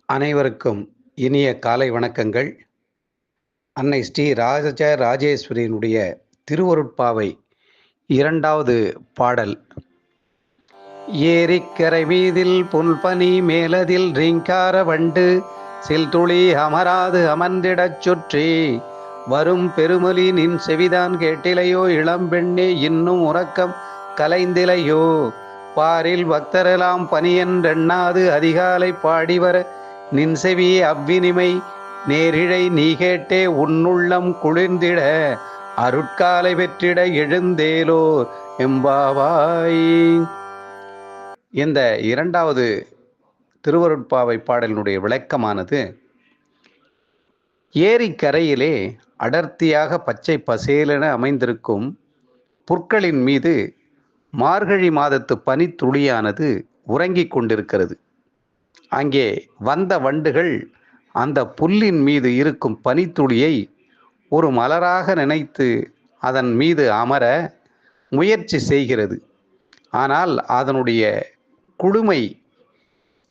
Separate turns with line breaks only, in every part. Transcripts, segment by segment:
அனைவருக்கும் இனிய காலை வணக்கங்கள். அன்னை ஸ்ரீ ராஜேஸ்வரியினுடைய திருவருட்பாவை 2வது பாடல். ஏரிக்கரை மீதில் புல்பனி மேலதில் ரீங்கார வண்டு சில்துளி அமராது அமர்ந்திடச் சுற்றி வரும் பெருமொழி நின் செவிதான் கேட்டிலையோ இளம்பெண்ணே இன்னும் உறக்கம் கலைந்திலையோ பாரில் பக்தரெல்லாம் பனியென்றெண்ணாது அதிகாலை பாடிவர நின் செவி அவ்வினிமை நேரிழை நீ கேட்டே உன்னுள்ளம் குளிர்ந்திட அருட்காலை பெற்றிட எழுந்தேலோ எம்பாவாய். இந்த 2வது திருவருட்பாவை பாடலினுடைய விளக்கமானது, ஏரிக்கரையிலே அடர்த்தியாக பச்சை பசேலென அமைந்திருக்கும் புற்களின் மீது மார்கழி மாதத்து பனித்துளியானது உறங்கிக் கொண்டிருக்கிறது. அங்கே வந்த வண்டுகள் அந்த புல்லின் மீது இருக்கும் பனித்துளியை ஒரு மலராக நினைத்து அதன் மீது அமர முயற்சி செய்கிறது. ஆனால் அதனுடைய குளுமை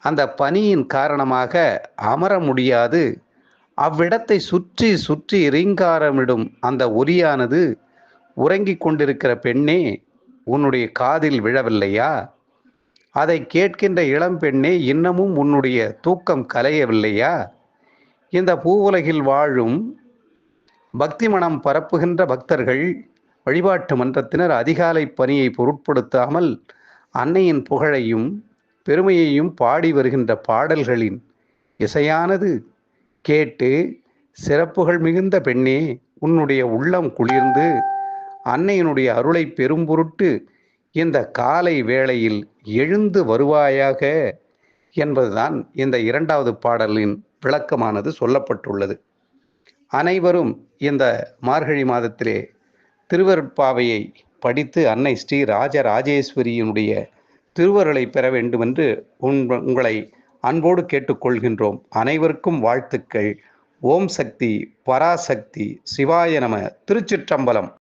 அந்த பனியின் காரணமாக அமர முடியாது. அவ்விடத்தை சுற்றி சுற்றி ரீங்காரமிடும் அந்த ஒலியானது, உறங்கிக் கொண்டிருக்கிற பெண்ணே, உன்னுடைய காதில் விழவில்லையா? அதை கேட்கின்ற இளம்பெண்ணே, இன்னமும் உன்னுடைய தூக்கம் கலையவில்லையா? இந்த பூவுலகில் வாழும் பக்தி மனம் பரப்புகின்ற பக்தர்கள், வழிபாட்டு மன்றத்தினர் அதிகாலை பணியை பொருட்படுத்தாமல் அன்னையின் புகழையும் பெருமையையும் பாடி வருகின்ற பாடல்களின் இசையானது கேட்டு சிறப்புகள் மிகுந்த பெண்ணே, உன்னுடைய உள்ளம் குளிர்ந்து அன்னையினுடைய அருளை பெரும் பொருட்டு இந்த காலை வேளையில் எழுந்து வருவாயாக என்பதுதான் இந்த 2வது பாடலின் விளக்கமானது சொல்லப்பட்டுள்ளது. அனைவரும் இந்த மார்கழி மாதத்திலே திருவருட்பாவையை படித்து அன்னை ஸ்ரீ ராஜராஜேஸ்வரியினுடைய திருவருளை பெற வேண்டுமென்று உங்களை அன்போடு கேட்டுக்கொள்கின்றோம். அனைவருக்கும் வாழ்த்துக்கள். ஓம் சக்தி, பராசக்தி, சிவாய நம. திருச்சிற்றம்பலம்.